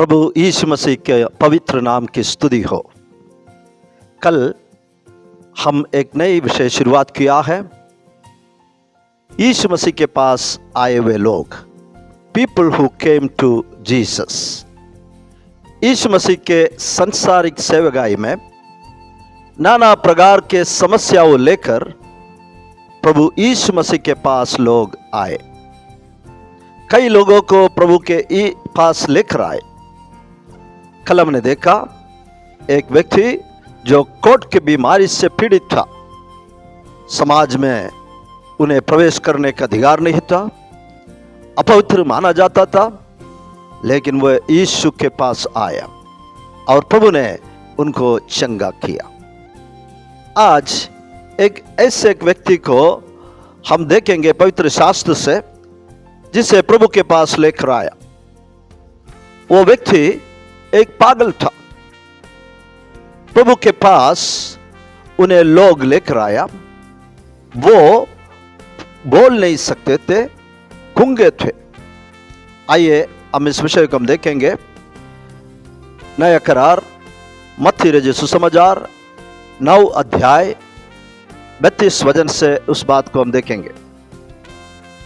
प्रभु यीशु मसीह के पवित्र नाम की स्तुति हो। कल हम एक नई विषय शुरुआत किया है। यीशु मसीह के पास आए हुए लोग, people who came to Jesus. यीशु मसीह के संसारिक सेवकाई में नाना प्रकार के समस्याओं लेकर प्रभु यीशु मसीह के पास लोग आए। कई लोगों को प्रभु के पास लेकर आए। कल हमने देखा एक व्यक्ति जो कोढ़ की बीमारी से पीड़ित था, समाज में उन्हें प्रवेश करने का अधिकार नहीं था, अपवित्र माना जाता था, लेकिन वह यीशु के पास आया और प्रभु ने उनको चंगा किया। आज एक ऐसे व्यक्ति को हम देखेंगे पवित्र शास्त्र से, जिसे प्रभु के पास लेकर आया। वो व्यक्ति एक पागल था। प्रभु के पास उन्हें लोग लेकर आया। वो बोल नहीं सकते थे, गूंगे थे। आइए हम इस विषय को हम देखेंगे। नया करार मत्ती रचे सुसमाचार 9 अध्याय 32 वचन से उस बात को हम देखेंगे।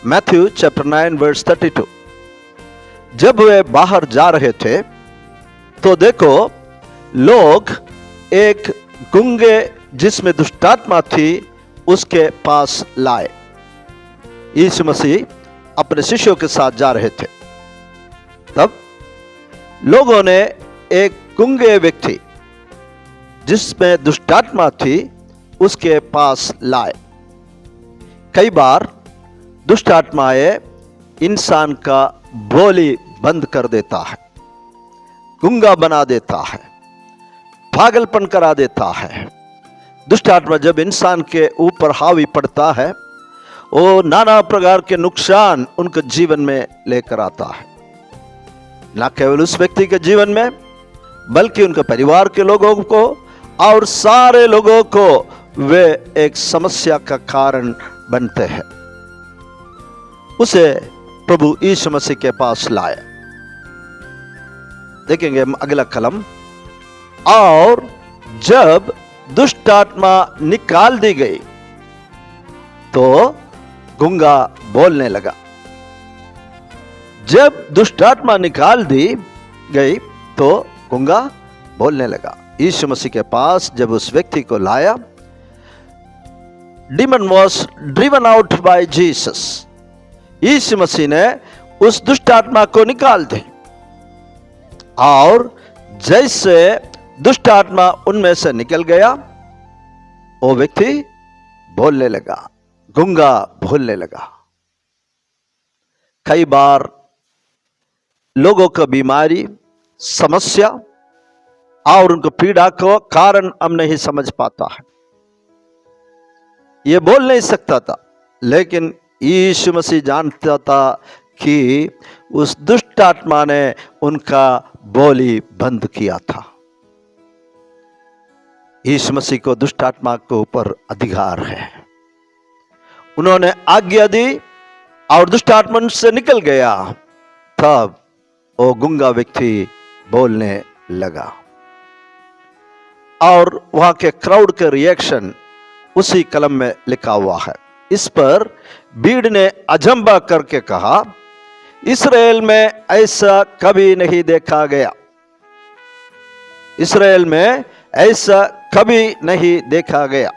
Matthew chapter 9 verse 32। जब वे बाहर जा रहे थे तो देखो लोग एक गूंगे जिसमें दुष्टात्मा थी उसके पास लाए। यीशु मसीह अपने शिष्यों के साथ जा रहे थे। तब लोगों ने एक गूंगे व्यक्ति जिसमें दुष्टात्मा थी उसके पास लाए। कई बार दुष्टात्माएं इंसान का बोली बंद कर देता है, गूंगा बना देता है, पागलपन करा देता है। दुष्ट आत्मा जब इंसान के ऊपर हावी पड़ता है, वो नाना प्रकार के नुकसान उनके जीवन में लेकर आता है। न केवल उस व्यक्ति के जीवन में, बल्कि उनके परिवार के लोगों को और सारे लोगों को वे एक समस्या का कारण बनते हैं। उसे प्रभु यीशु मसीह के पास लाया। देखेंगे हम अगला कलम। और जब दुष्ट आत्मा निकाल दी गई तो गूंगा बोलने लगा। जब दुष्ट आत्मा निकाल दी गई तो गूंगा बोलने लगा। यीशु मसीह के पास जब उस व्यक्ति को लाया, demon was driven out by Jesus। यीशु मसीह ने उस दुष्ट आत्मा को निकाल दी और जैसे दुष्ट आत्मा उनमें से निकल गया, वो व्यक्ति बोलने लगा, गूंगा बोलने लगा। कई बार लोगों को बीमारी, समस्या और उनको पीड़ा को कारण हम नहीं समझ पाता है। ये बोल नहीं सकता था, लेकिन यीशु मसीह जानता था कि उस दुष्ट आत्मा ने उनका बोली बंद किया था। यीशु मसीह को दुष्ट आत्मा के ऊपर अधिकार है। उन्होंने आज्ञा दी और दुष्ट आत्मा से निकल गया। तब वो गूंगा व्यक्ति बोलने लगा और वहां के क्राउड के रिएक्शन उसी कलम में लिखा हुआ है। इस पर भीड़ ने अजंबा करके कहा, इस्राएल में ऐसा कभी नहीं देखा गया। इस्राएल में ऐसा कभी नहीं देखा गया।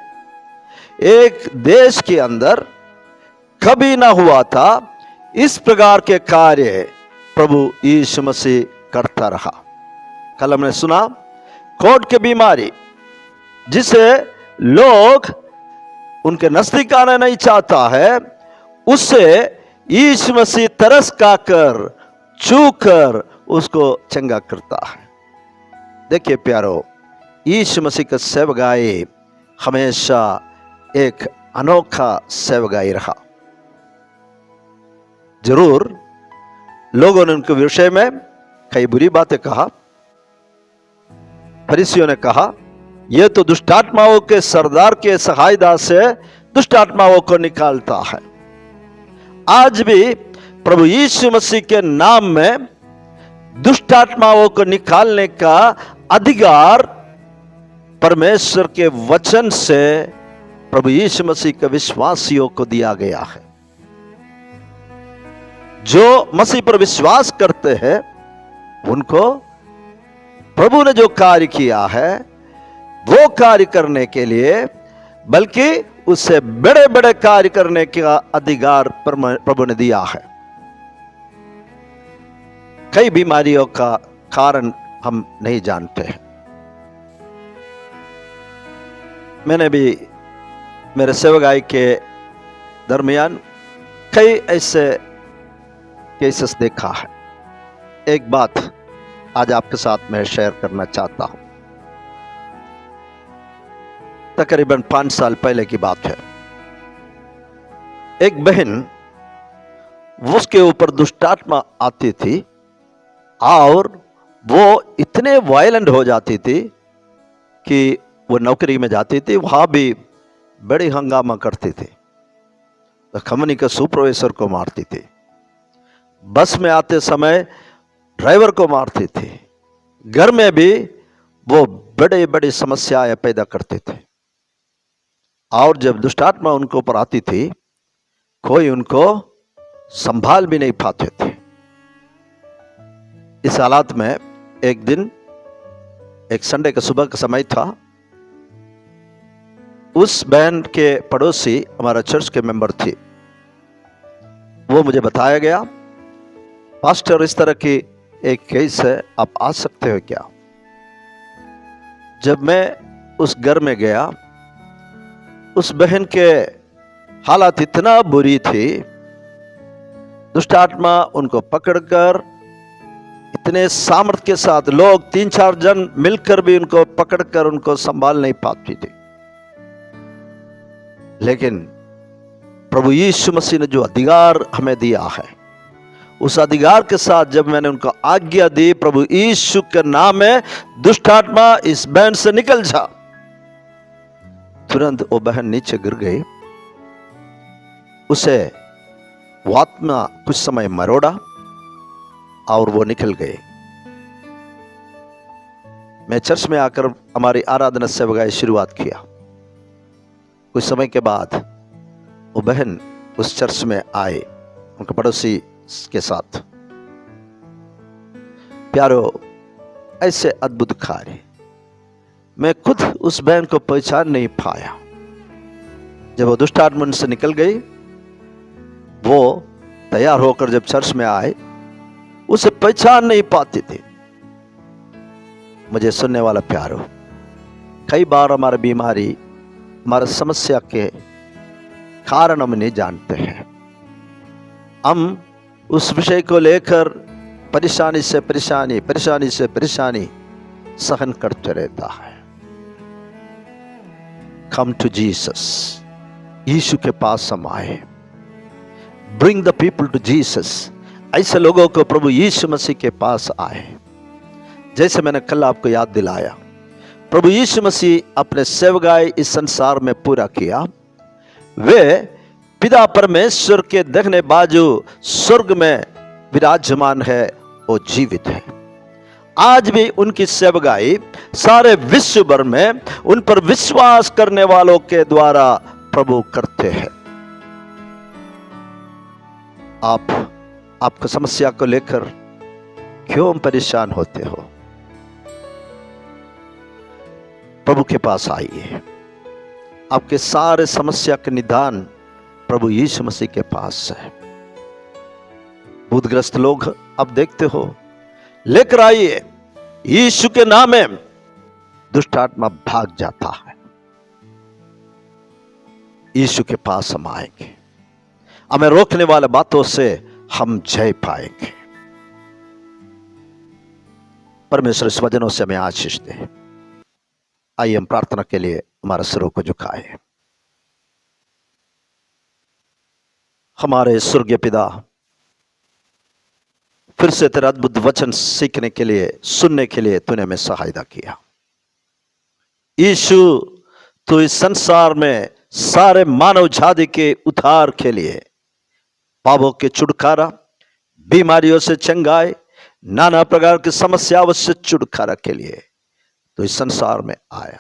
एक देश के अंदर कभी ना हुआ था इस प्रकार के कार्य प्रभु यीशु मसीह करता रहा। कल हमने सुना कोढ़ की बीमारी, जिसे लोग उनके नजदीक आना नहीं चाहता है, उससे यीशु मसीह तरस खाकर छूकर उसको चंगा करता है। देखिए प्यारो, यीशु मसीह का सेवकाई हमेशा एक अनोखा सेवकाई रहा। जरूर लोगों ने उनके विषय में कई बुरी बातें कहा। फरीसियों ने कहा, यह तो दुष्ट आत्माओं के सरदार के सहायता से दुष्ट आत्माओं को निकालता है। आज भी प्रभु यीशु मसीह के नाम में दुष्ट आत्माओं को निकालने का अधिकार परमेश्वर के वचन से प्रभु यीशु मसीह के विश्वासियों को दिया गया है। जो मसीह पर विश्वास करते हैं उनको प्रभु ने जो कार्य किया है वो कार्य करने के लिए, बल्कि उससे बड़े बड़े कार्य करने का अधिकार प्रभु ने दिया है। कई बीमारियों का कारण हम नहीं जानते हैं। मैंने भी मेरे सेवकाई के दरमियान कई ऐसे केसेस देखा है। एक बात आज आपके साथ मैं शेयर करना चाहता हूं। तकरीबन 5 साल पहले की बात है। एक बहन, उसके ऊपर दुष्टात्मा आती थी और वो इतने वायलेंट हो जाती थी कि वो नौकरी में जाती थी, वहां भी बड़ी हंगामा करती थी। कंपनी के सुपरवाइजर को मारती थी, बस में आते समय ड्राइवर को मारती थी, घर में भी वो बड़े बड़ी समस्याएं पैदा करते थे। और जब दुष्टात्मा उनको ऊपर आती थी, कोई उनको संभाल भी नहीं पाते थे। इस हालात में एक दिन, एक संडे का सुबह का समय था, उस बहन के पड़ोसी हमारा चर्च के मेंबर थी। वो मुझे बताया गया, पास्टर इस तरह की एक केस है, आप आ सकते हो क्या? जब मैं उस घर में गया, उस बहन के हालात इतना बुरी थी, दुष्ट आत्मा उनको पकड़कर इतने सामर्थ्य के साथ, लोग 3-4 जन मिलकर भी उनको पकड़कर उनको संभाल नहीं पाती थी। लेकिन प्रभु यीशु मसीह ने जो अधिकार हमें दिया है, उस अधिकार के साथ जब मैंने उनको आज्ञा दी, प्रभु यीशु के नाम में दुष्ट आत्मा इस बहन से निकल जा, तुरंत वो बहन नीचे गिर गई। उसे वो आत्मा कुछ समय मरोड़ा और वो निकल गए। मैं चर्च में आकर हमारी आराधना सेवकाई शुरुआत किया। कुछ समय के बाद वो बहन उस चर्च में आए उनके पड़ोसी के साथ। प्यारो, ऐसे अद्भुत कार्य मैं खुद उस बहन को पहचान नहीं पाया। जब वो दुष्ट आत्मा से निकल गई, वो तैयार होकर जब चर्च में आए, उसे पहचान नहीं पाती थी। मुझे सुनने वाला प्यारो, कई बार हमारी बीमारी, हमारे समस्या के कारण हम नहीं जानते हैं। हम उस विषय को लेकर परेशानी से परेशानी सहन करते रहता है। कम टू जीसस, यीशु के पास हम आए। Bring the people to Jesus. ऐसे लोगों को प्रभु यीशु मसीह के पास आए। जैसे मैंने कल आपको याद दिलाया, प्रभु यीशु मसीह अपने सेवकाई इस संसार में पूरा किया। वे पिता परमेश्वर के दाहिने बाजू स्वर्ग में विराजमान है, वो जीवित है। आज भी उनकी सेवकाई सारे विश्व भर में उन पर विश्वास करने वालों के द्वारा प्रभु करते हैं। आपको समस्या को लेकर क्यों परेशान होते हो? प्रभु के पास आइए। आपके सारे समस्या के निदान प्रभु यीशु मसीह के पास है। भूतग्रस्त लोग अब देखते हो, लेकर आइए, यीशु के नाम में दुष्ट आत्मा भाग जाता है। यीशु के पास हम आएंगे, हमें रोकने वाले बातों से हम जय पाएंगे। परमेश्वर इस वचनों से हमें आशीष दे। आइए हम प्रार्थना के लिए हमारे सिरों को झुकाएं। हमारे स्वर्गीय पिता, फिर से तेरा अद्भुत वचन सीखने के लिए, सुनने के लिए तूने हमें सहायता किया। यीशु, तू इस संसार में सारे मानव जाति के उद्धार के लिए, पापों के छुटकारा, बीमारियों से चंगाई, नाना प्रकार की समस्याओं से छुटकारा के लिए तो इस संसार में आया।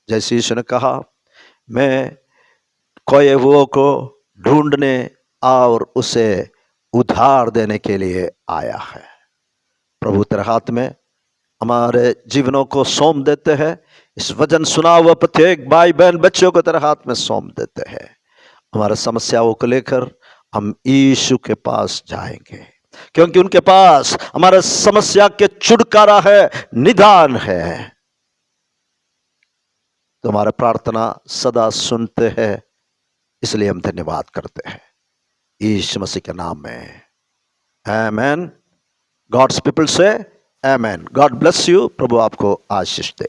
जैसे यीशु ने कहा, मैं खोए हुओं को ढूंढने और उसे उधार देने के लिए आया है। प्रभु तेरे हाथ में हमारे जीवनों को सौंप देते हैं। इस वचन सुना हुआ प्रत्येक भाई बहन बच्चों को तेरे हाथ में सौंप देते हैं। हमारे समस्याओं को लेकर हम यीशु के पास जाएंगे, क्योंकि उनके पास हमारे समस्या के छुटकारा है, निदान है। तुम्हारा प्रार्थना सदा सुनते हैं, इसलिए हम धन्यवाद करते हैं यीशु मसीह के नाम में। आमेन। गॉड्स पीपल से आमेन। God bless you. प्रभु आपको आशीष दे।